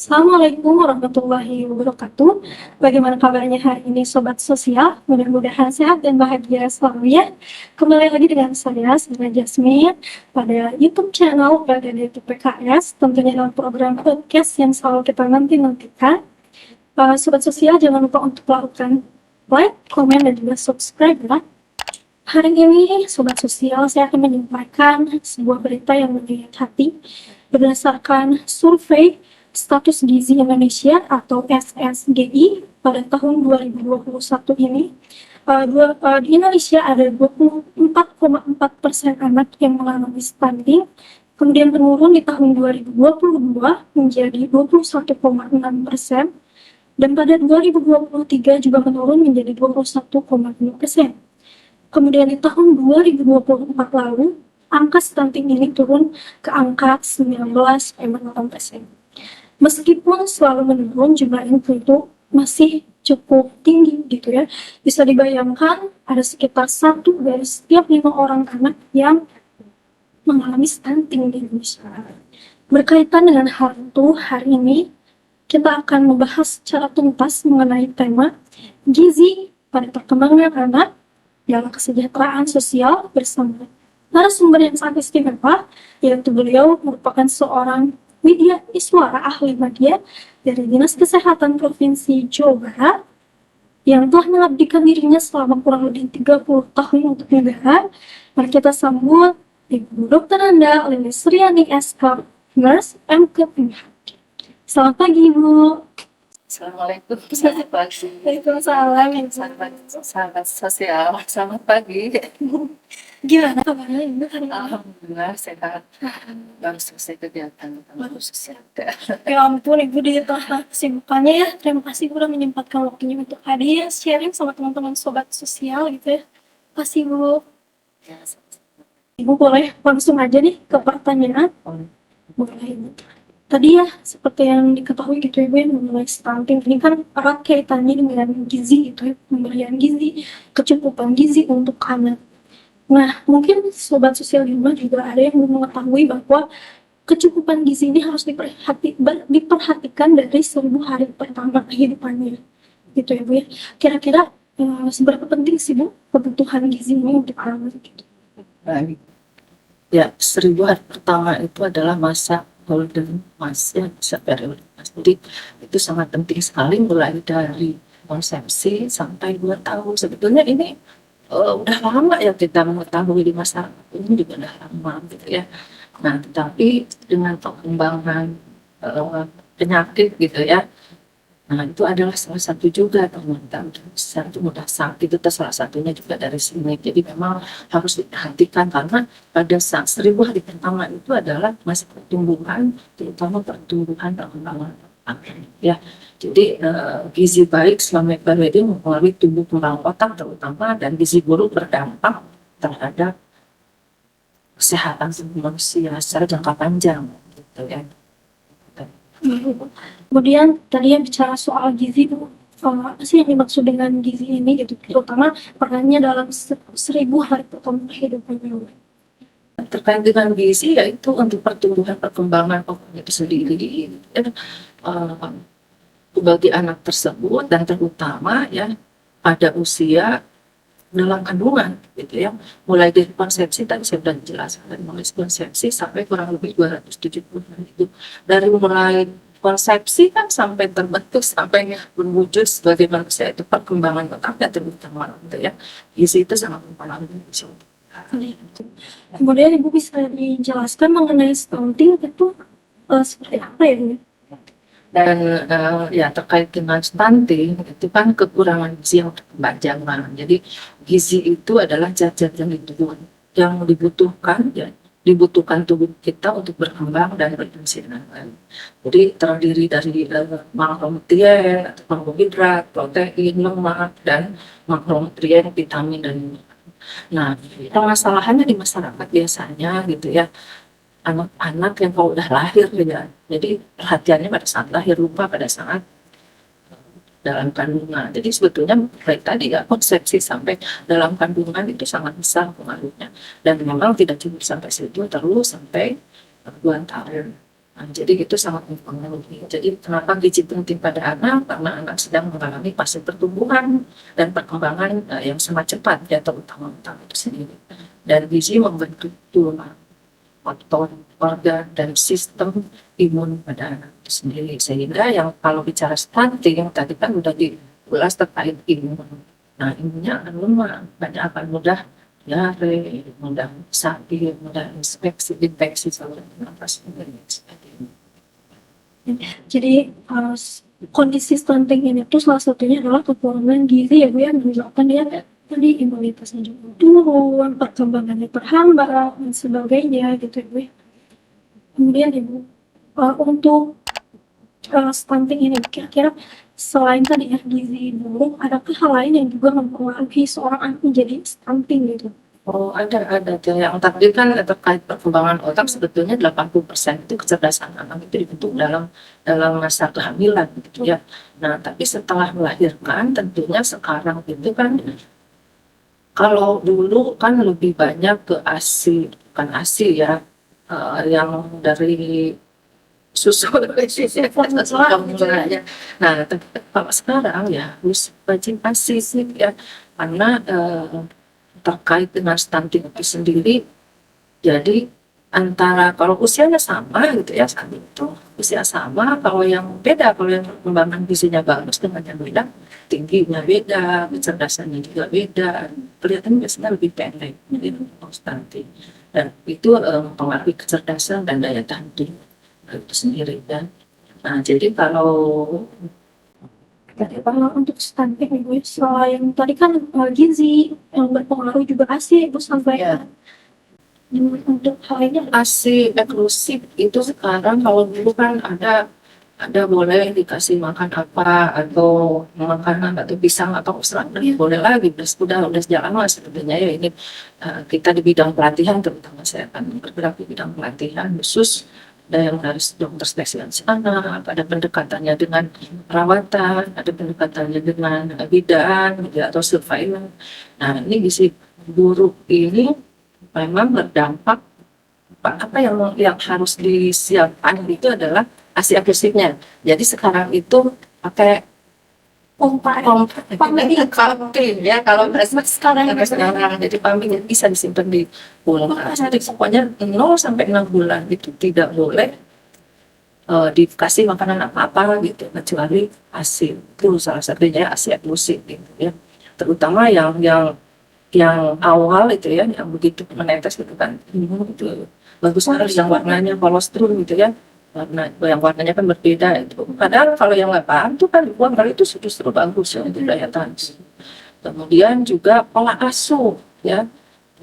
Assalamualaikum warahmatullahi wabarakatuh. Bagaimana kabarnya hari ini Sobat Sosial? Mudah-mudahan sehat dan bahagia selalu ya. Kembali lagi dengan saya, Sarah Jasmine, pada YouTube channel Brigade PKS, tentunya dalam program podcast yang selalu kita nanti-nantikan. Sobat Sosial, jangan lupa untuk melakukan like, komen, dan juga subscribe ya. Hari ini, Sobat Sosial, saya akan menyampaikan sebuah berita yang menggigit hati berdasarkan survei Status Gizi Indonesia atau SSGI pada tahun 2021 ini. Di Indonesia ada 24,4% anak yang mengalami stunting, kemudian menurun di tahun 2022 menjadi 21,6%, dan pada 2023 juga menurun menjadi 21,2%. Kemudian di tahun 2024 lalu, angka stunting ini turun ke angka 19,8%. Meskipun selalu menurun, jumlah ini tentu masih cukup tinggi gitu ya. Bisa dibayangkan ada sekitar 1 dari setiap 5 orang anak yang mengalami stunting di Indonesia. Berkaitan dengan hal itu, hari ini kita akan membahas secara tuntas mengenai tema gizi pada perkembangan anak dalam kesejahteraan sosial bersama narasumber yang sangat istimewa, yaitu beliau merupakan seorang Widya Iswara, ahli media dari Dinas Kesehatan Provinsi Jawa Barat, yang telah mengabdikan dirinya selama kurang lebih 30 tahun untuk negara. Mari kita sambut Ibu Dr. Anda Lilis Suryani SK, Nurse MKPH. Selamat pagi, Ibu. Assalamualaikum, selamat pagi. Waalaikumsalam. Sahabat sosial, selamat pagi. Gimana kabarnya Ibu hari ini? Alhamdulillah sehat. Baru selesai kegiatan Baru sosial. Ya ampun, Ibu di tengah kesibukannya ya. Terima kasih Ibu udah menyempatkan waktunya untuk hadir sharing sama teman-teman sobat sosial gitu ya. Terima kasih Ibu. Ya, Ibu boleh langsung aja nih ke pertanyaan. Boleh Ibu. Tadi ya, seperti yang diketahui gitu ya, Bu, yang mengenai stunting ini kan erat kaitannya dengan gizi gitu ya, pemberian gizi, kecukupan gizi untuk anak. Nah, mungkin sobat sosial di rumah juga ada yang mengetahui bahwa kecukupan gizi ini harus diperhatikan dari 1000 hari pertama kehidupannya, gitu ya Bu ya. Kira-kira seberapa penting sih Bu kebutuhan gizi ini untuk anak gitu? baik. Ya, 1000 hari pertama itu adalah masa golden mas, ya, masa periode mas. Jadi itu sangat penting sekali mulai dari konsepsi sampai 2 tahun. Sebetulnya ini udah lama ya kita mengetahui di masa ini juga udah lama gitu ya. Nah, tetapi dengan perkembangan penyakit gitu ya, nah itu adalah salah satu juga teman-teman besar itu mudah sakit, itu salah satunya juga dari sini. Jadi memang harus diperhatikan karena pada saat 1000 hari pertama itu adalah masa pertumbuhan, terutama pertumbuhan perkembangan anak ya. Jadi gizi baik selama periode mempengaruhi tumbuh kembang otak terutama, dan gizi buruk berdampak terhadap kesehatan manusia secara jangka panjang gitu ya. Kemudian tadi yang bicara soal gizi Bu, apa sih yang dimaksud dengan gizi ini gitu, terutama perannya dalam 1000 hari pertama kehidupan Bu? Terkait dengan gizi yaitu untuk pertumbuhan perkembangan otak itu sendiri ya, bagi anak tersebut, dan terutama ya pada usia dalam kandungan gitu ya, mulai dari konsepsi tadi saya sudah jelaskan, mulai konsepsi sampai kurang lebih 270 hari itu, dari mulai konsepsi kan sampai terbentuk sampai berwujud sebagai manusia, itu perkembangan otaknya terutama gitu ya. Gizi itu sangat mempengaruhi. Kemudian Ibu bisa dijelaskan mengenai stunting itu seperti apa ya Bu? Dan ya terkait dengan stunting itu kan kekurangan gizi yang berkepanjangan. Jadi gizi itu adalah zat-zat yang dibutuhkan ya, dibutuhkan tubuh kita untuk berkembang dan berfungsi dengan baik. Jadi terdiri dari makronutrien, karbohidrat, protein, lemak, dan makronutrien, vitamin, dan mineral. Nah, permasalahannya di masyarakat biasanya gitu ya, anak-anak yang kalau udah lahir ya, jadi perhatiannya pada saat lahir, lupa pada saat dalam kandungan. Jadi sebetulnya baik tadi ya, konsepsi sampai dalam kandungan itu sangat besar pengaruhnya, dan memang tidak cukup sampai situ, terus sampai 2 tahun. Nah, jadi itu sangat mempengaruhi. Jadi kenapa gizi penting pada anak? Karena anak sedang mengalami fase pertumbuhan dan perkembangan yang sangat cepat ya, terutama otak itu sendiri. Dan gizi membentuk tulang, otot, organ, dan sistem imun pada anak itu sendiri. Sehingga yang kalau bicara stunting, tadi kan udah diulas terkait imun. Nah, imunnya akan lemah, akan mudah diare, mudah sakit, mudah infeksi saluran nafas, dan sebagainya. Jadi kondisi stunting ini tuh salah satunya adalah kekurangan gizi ya Bu, yang menyebabkan dia tadi imunitasnya juga turun, perkembangannya terhambat dan sebagainya gitu ya Bu. Kemudian Ibu, untuk stunting ini kira-kira selain tadi ya gizi buruk, adakah hal lain yang juga mempengaruhi seorang anak menjadi stunting gitu? Oh, ada. Yang tadi kan terkait perkembangan otak, sebetulnya 80% itu kecerdasan anak itu dibentuk dalam masa kehamilan gitu ya. Nah, tapi setelah melahirkan, tentunya sekarang itu kan, kalau dulu kan lebih banyak ke ASI, bukan ASI ya, yang dari susu formulanya. Nah, tapi kalau sekarang ya harus wajib ASI sih ya, karena terkait dengan stunting itu sendiri. Jadi antara kalau usianya sama gitu ya, saat itu usia sama, kalau yang perkembangan gizinya bagus dengan yang beda, tingginya beda, kecerdasannya juga beda, kelihatan biasanya lebih pendek jadi untuk stunting. Dan itu mempengaruhi kecerdasan dan daya tahan tubuh itu sendiri dan jadi kalau Untuk stunting Ibu, selain tadi kan gizi yang berpengaruh juga ASI Ibu sampaikan. Untuk hal ini ASI eksklusif itu sekarang, kalau dulu kan ada boleh dikasih makan apa atau makanan atau pisang atau serang, boleh lagi, udah sejak lama sebetulnya ya. Ini kita di bidang pelatihan, terutama saya akan bergerak di bidang pelatihan khusus, ada yang harus dokter spesialis anak, ada pendekatannya dengan perawatan, ada pendekatannya dengan bidan gitu, atau surveillance. Nah, ini gizi buruk ini memang berdampak, apa yang harus disiapkan itu adalah ASI agresifnya. Jadi sekarang itu pakai pumping ya, kalau sekarang jadi pumping bisa disimpan di kulkas. Jadi pokoknya 0 sampai 6 bulan itu tidak boleh dikasih makanan apa-apa gitu, kecuali ASI. Itu salah satunya ASI eksklusif gitu ya. Terutama yang awal itu ya, yang begitu menetes gitu kan, itu bagus sekali yang warnanya kolostrum gitu ya, yang warnanya kan berbeda itu. Padahal kalau yang nggak paham tuh kan dibuang, kalau itu justru bagus ya untuk daya tahan. Kemudian juga pola asuh ya,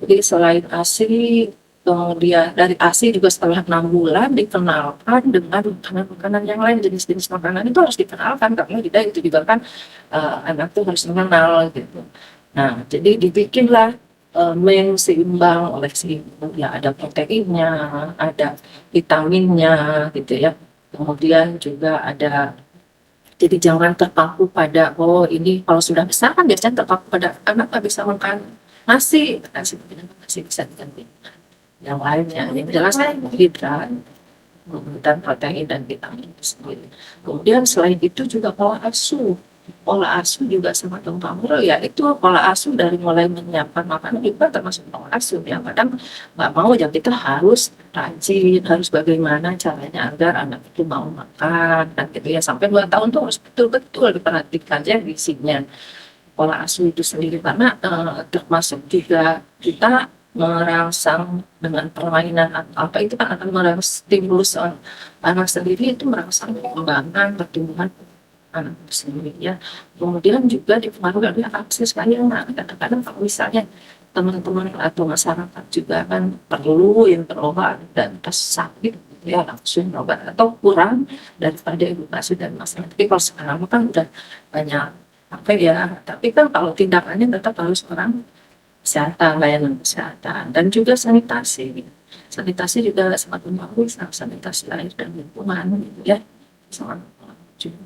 jadi selain ASI, kemudian dari ASI juga setelah 6 bulan dikenalkan dengan makanan-makanan yang lain, jenis-jenis makanan itu harus dikenalkan, karena itu juga kan anak tuh harus mengenal gitu. Nah, jadi dibikinlah menu seimbang oleh si ibu ya, ada proteinnya, ada vitaminnya gitu ya. Kemudian juga ada, jadi jangan terpaku pada ini kalau sudah besar kan biasanya terpaku pada anak nggak bisa makan nasi bisa diganti yang lainnya, yang jelas hidrat dan protein dan vitamin itu sendiri. Kemudian selain itu juga pola asuh juga sangat mempengaruhi ya. Itu pola asuh dari mulai menyiapkan makanan juga termasuk pola asuh ya. Kadang nggak mau ya, kita harus rajin, harus bagaimana caranya agar anak itu mau makan dan gitu ya, sampai 2 tahun tuh harus betul-betul diperhatikan ya gizinya, pola asuh itu sendiri. Karena termasuk juga kita merangsang dengan permainan atau apa, itu kan akan merangsang stimulus anak sendiri, itu merangsang perkembangan pertumbuhan anak itu sendiri ya. Kemudian juga dipengaruhi oleh akses layanan. Kadang-kadang kalau misalnya teman-teman atau masyarakat juga kan perlu yang berobat dan pas sakit ya langsung berobat atau kurang daripada edukasi dan masalah. Tapi kalau sekarang kan udah banyak apa ya, tapi kan kalau tindakannya tetap harus orang kesehatan, layanan kesehatan, dan juga sanitasi. Sanitasi juga sangat mempengaruhi, sanitasi air dan lingkungan gitu ya, sangat mempengaruhi juga.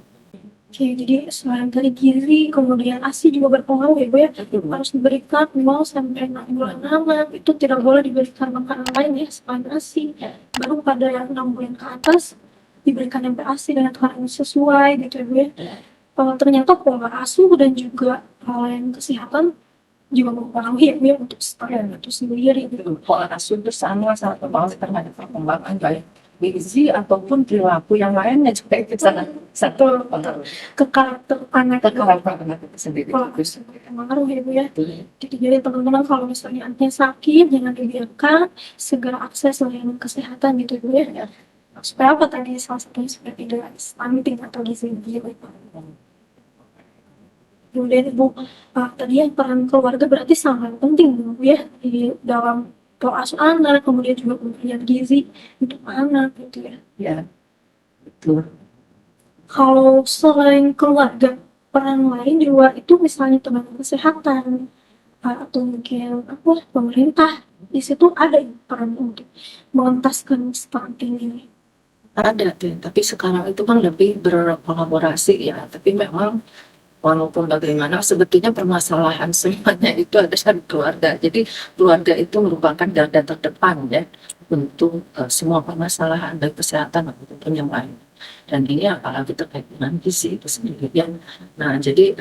Oke, jadi selain dari gizi, kemudian ASI juga berpengaruh ya Bu ya. Harus diberikan 0 sampai 6 bulan anak, itu tidak boleh diberikan makanan lain ya selain ASI. Baru pada yang 6 bulan ke atas diberikan yang berASI dengan takaran yang sesuai gitu ya Bu ya. Ternyata pola asuh dan juga hal yang kesehatan juga mempengaruhi ya Bu ya untuk start itu sendiri gitu. Pola asuh itu sangat berpengaruh terhadap perkembangan baik gizi ataupun perilaku yang lainnya juga itu sangat berpengaruh Ke karakter anak ke karakter anak itu sendiri. pola asuh berpengaruh ya Bu ya. Jadi teman-teman kalau misalnya anaknya sakit jangan dibiarkan, segera akses layanan kesehatan gitu Bu ya. Supaya apa tadi salah satunya supaya tidak stunting atau gizi gizi. Kemudian Ibu, tadi ya peran keluarga berarti sangat penting Bu ya di dalam pola asuh anak, kemudian juga pemberian gizi untuk anak gitu ya. Ya, betul. Kalau selain keluarga, peran lain di luar itu misalnya tenaga kesehatan, atau mungkin apa pemerintah di situ ada peran untuk mengentaskan stunting ini. Ada tuh, tapi sekarang itu kan lebih berkolaborasi ya. Tapi memang walaupun bagaimana sebetulnya permasalahan semuanya itu ada dari keluarga. Jadi keluarga itu merupakan garda terdepan ya untuk semua permasalahan baik kesehatan maupun yang lain. Dan ini apalagi terkait dengan gizi itu sendiri ya. Nah, jadi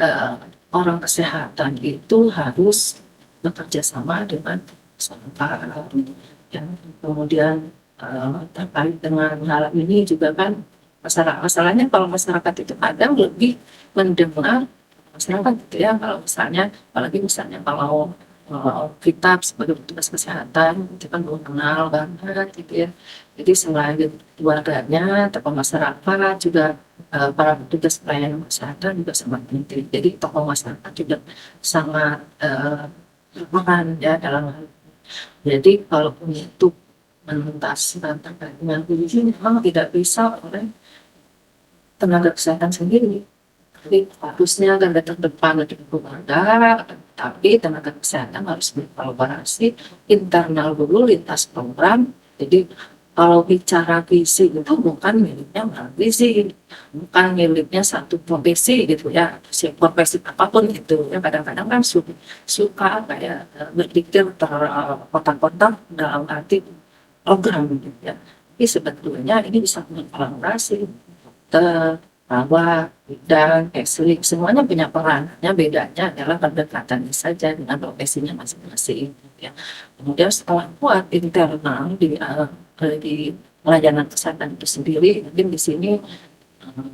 orang kesehatan itu harus bekerja sama dengan pemerintah ya. Kemudian terkait dengan hal ini juga kan masalahnya kalau masyarakat itu kadang lebih mendengar masyarakat gitu ya, kalau misalnya apalagi misalnya kalau kita sebagai petugas kesehatan itu kan belum kenal banget gitu ya, jadi selain keluarganya tokoh masyarakat juga para petugas pelayanan kesehatan juga sangat penting. Jadi tokoh masyarakat juga sangat berperan ya dalam hal ini. Jadi kalau untuk menuntaskan terkait dengan gizi memang tidak bisa oleh tenaga kesehatan sendiri. Jadi harusnya garda terdepan dari keluarga, tapi tenaga kesehatan harus berkolaborasi internal dulu lintas program. Jadi kalau bicara gizi itu bukan miliknya orang gizi, bukan miliknya satu profesi gitu ya, profesi apapun itu ya, kadang-kadang kan suka kayak berpikir terkotak-kotak dalam arti program gitu ya. Tapi sebetulnya ini bisa berkolaborasi. Dokter, perawat, bidan, counseling, semuanya punya perannya, bedanya adalah pendekatannya saja dengan profesinya masing-masing. Ya. Kemudian setelah kuat internal di pelayanan kesehatan itu sendiri, mungkin di sini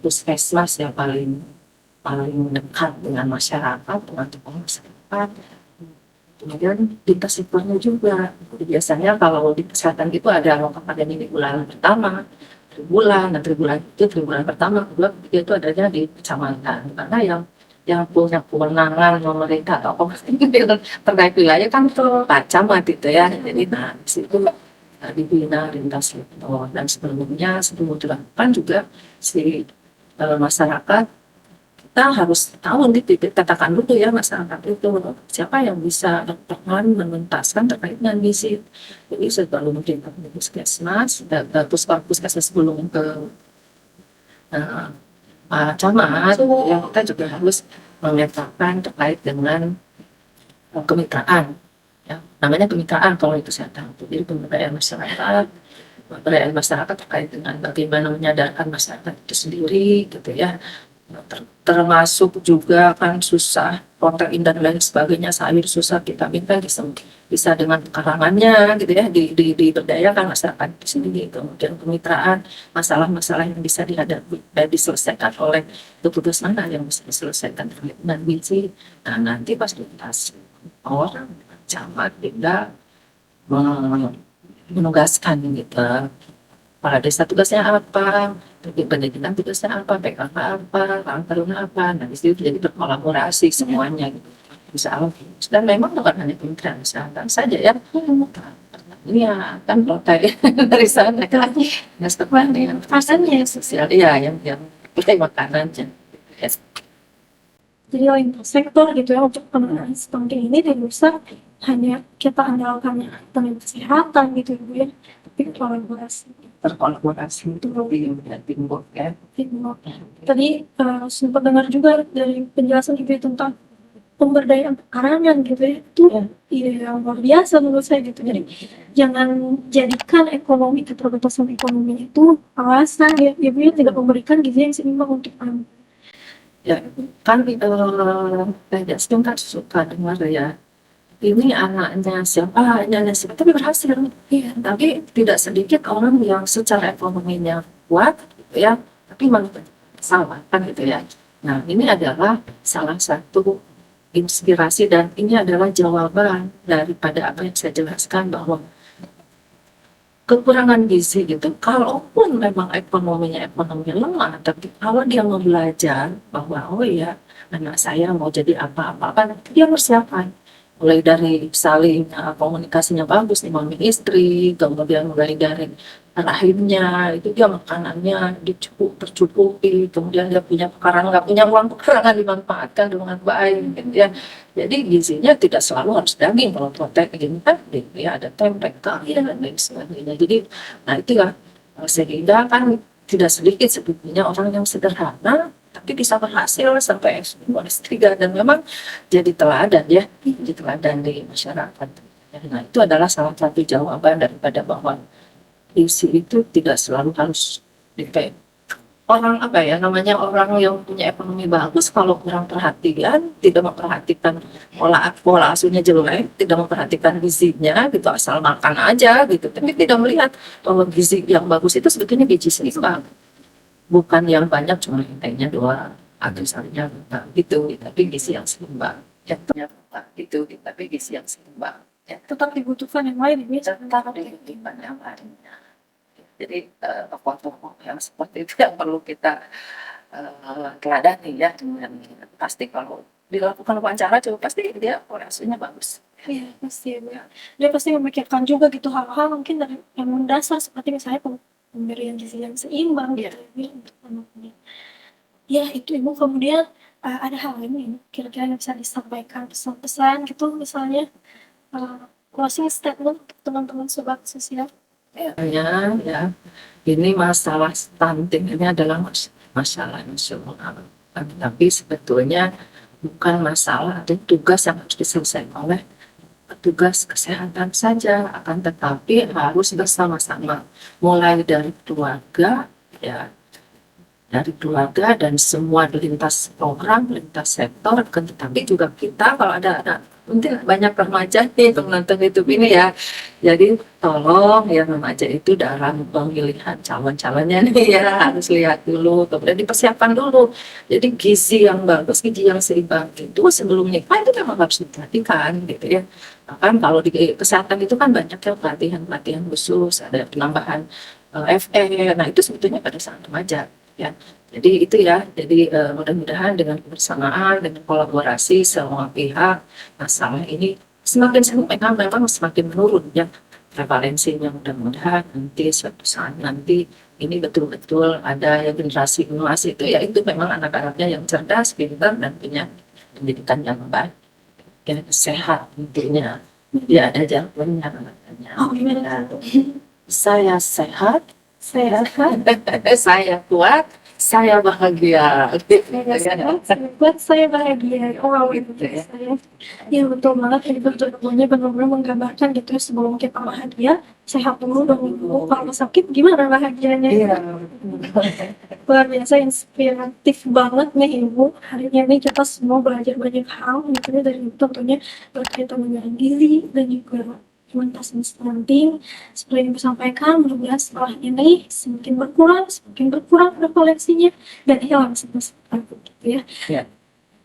puskesmas yang paling dekat dengan masyarakat, dengan tokoh masyarakat. Kemudian lintas sektornya juga. Jadi biasanya kalau di kesehatan itu ada akademi di bulan pertama, tribulan, dan tribulan pertama, kedua, ketiga itu adanya di kecamatan. Karena yang punya kewenangan memerintah atau terkait wilayah kan tuh camat itu ya. Jadi nah di situ dibina lintas sektor, dan sebelum dilakukan juga si masyarakat kita harus tahu nih, katakan dulu ya masyarakat itu siapa yang bisa berperan menuntaskan terkait dengan gizi. Jadi sebelum kita ke puskesmas, puskesmas sebelum ke camat, ya kita juga harus memetakan terkait dengan kemitraan. Ya, namanya kemitraan kalau itu kesehatan. Jadi pemberdayaan masyarakat terkait dengan bagaimana menyadarkan masyarakat itu sendiri, gitu ya. Termasuk juga kan susah protein dan lain sebagainya, sayur susah, kita minta bisa dengan karangannya gitu ya, diberdayakan masyarakat di sini. Kemudian kemitraan, masalah-masalah yang bisa dihadapi diselesaikan oleh petugas mana yang bisa diselesaikan terkait dengan gizi. Nah nanti pas tuntas orang camat tidak menugaskan gitu, kepala desa tugasnya apa, pendidikan tugasnya apa, PKK apa, Karang Taruna apa. Nah, di situ jadi berkolaborasi semuanya gitu. Bisa dan memang bukan hanya Kementerian Kesehatan saja ya. Ini ya kan protein dari sana kan. Nah, setelah dengan pasannya sosial, iya yang pakai makanannya. Yes. Jadi lintas sektor gitu ya untuk penanganan stunting ini tidak usah hanya kita andalkan tenaga kesehatan gitu Ibu ya, tapi kolaborasi. Berkolaborasi di teamwork ya. Teamwork. Tadi sempat dengar juga dari penjelasan Ibu tentang pemberdayaan pekarangan gitu ya, itu yang luar biasa menurut saya gitu. Jadi jangan jadikan ekonomi, keterbatasan ekonomi itu alasan ya Ibu ya tidak memberikan gizi yang seimbang untuk anak. Ya kan banyak student kan suka dengar ya, ini anaknya siapa, anaknya siapa, tapi berhasil. Iya, tapi tidak sedikit orang yang secara ekonominya kuat gitu ya, tapi malah salah kan gitu ya. Nah ini adalah salah satu inspirasi dan ini adalah jawaban daripada apa yang saya jelaskan, bahwa kekurangan gizi gitu, kalaupun memang ekonominya ekonomi lemah, tapi kalau dia mau belajar bahwa oh ya anak saya mau jadi apa-apa, dia persiapan mulai dari saling komunikasinya bagus nih suami istri, kemudian mulai dari rahimnya itu dia makanannya tercukupi, kemudian dia punya pekarangan, nggak punya uang pekarangan dimanfaatkan dengan baik gitu ya. Jadi gizinya tidak selalu harus daging, kalau protein kan ya ada tempe, kari dan lain sebagainya. Jadi nah itu ya, sehingga kan tidak sedikit sebetulnya orang yang sederhana tapi bisa berhasil sampai S3 dan memang jadi teladan ya, jadi teladan di masyarakat. Nah itu adalah salah satu jawaban daripada bahwa gizi itu tidak selalu harus dipakai. Orang apa ya namanya, orang yang punya ekonomi bagus kalau kurang perhatian, tidak memperhatikan pola asuhnya jelek, tidak memperhatikan gizinya gitu, asal makan aja gitu, tapi tidak melihat bahwa gizi yang bagus itu sebetulnya gizi seimbang, bukan yang banyak cuma intainya doang, agregarnya gitu, tapi gizi yang seimbang ya, gitu, tapi gizi yang seimbang ya, Tetap dibutuhkan yang lain Ibu ya. tetap dibutuhkan yang lainnya. Jadi tokoh-tokoh yang seperti itu yang perlu kita teladani ya, dan pasti kalau dilakukan wawancara coba pasti dia orasinya bagus. Iya pasti ya Bu ya. Dia pasti memikirkan juga gitu hal-hal mungkin dari yang mendasar seperti misalnya pemberian gizi yang seimbang gitu ya Bu, untuk anaknya. Ya itu Ibu, kemudian ada hal lain yang kira-kira yang bisa disampaikan pesan-pesan gitu misalnya closing statement untuk teman-teman sobat sosial. Ya, ya, ini masalah stunting ini adalah masalah nasional, tapi sebetulnya bukan masalah dan tugas yang harus diselesaikan oleh petugas kesehatan saja, akan tetapi harus bersama-sama, mulai dari keluarga ya, dari keluarga dan semua lintas program, lintas sektor, tetapi juga kita kalau ada mungkin banyak remaja nih penonton YouTube ini ya, jadi tolong ya remaja itu dalam pemilihan calon-calonnya nih ya harus lihat dulu, kemudian dipersiapkan dulu. Jadi gizi yang bagus, gizi yang seimbang itu sebelum nikah itu memang harus diperhatikan gitu ya. Bahkan kalau di kesehatan itu kan banyak ya pelatihan-pelatihan khusus, ada penambahan FE, nah itu sebetulnya pada saat remaja ya. Jadi itu ya, jadi mudah-mudahan dengan kebersamaan, dengan kolaborasi semua pihak, masalah ini semakin memang semakin menurun ya prevalensinya. Mudah-mudahan nanti suatu saat nanti ini betul-betul ada ya generasi emas itu ya, itu memang anak-anaknya yang cerdas, pintar dan punya pendidikan yang baik, yang sehat intinya. Ya ada jawabannya katanya. Oh gimana tuh? Saya sehat, saya saya kuat, saya bahagia. Saya buat saya bahagia. Oh wow, itu ya. Saya. Ya betul banget. Jadi betul-betulnya benar-benar menggambarkan gitu ya, sebelum kita bahagia, sehat dulu dong Ibu. Kalau sakit gimana bahagianya? Iya. Luar biasa inspiratif banget nih Ibu. Hari ini kita semua belajar banyak hal gitu ya, dari Ibu tentunya berkaitan dengan gizi dan juga pementasan stunting. Seperti yang Ibu sampaikan, mudah-mudahan setelah ini semakin berkurang prevalensinya dan hilang sama sekali gitu ya. Ya.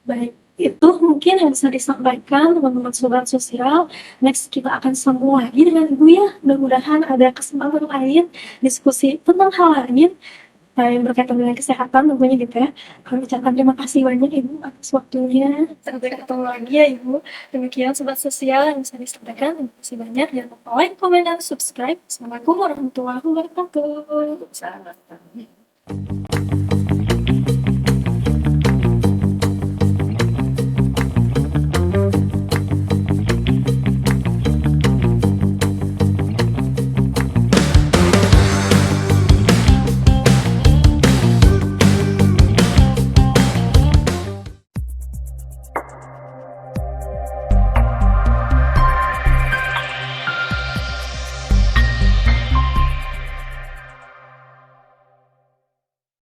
Baik, itu mungkin yang bisa disampaikan teman-teman sobat sosial. Next kita akan sambung lagi dengan Ibu ya. Mudah-mudahan ada kesempatan lain diskusi tentang hal lain yang berkaitan dengan kesehatan tentunya gitu ya. Kami ucapkan terima kasih banyak Ibu atas waktunya. Sampai ketemu lagi ya Ibu. Demikian sobat sosial yang bisa disampaikan. Terima kasih banyak. Jangan lupa like, komen, dan subscribe. Assalamualaikum warahmatullahi wabarakatuh. Sangat.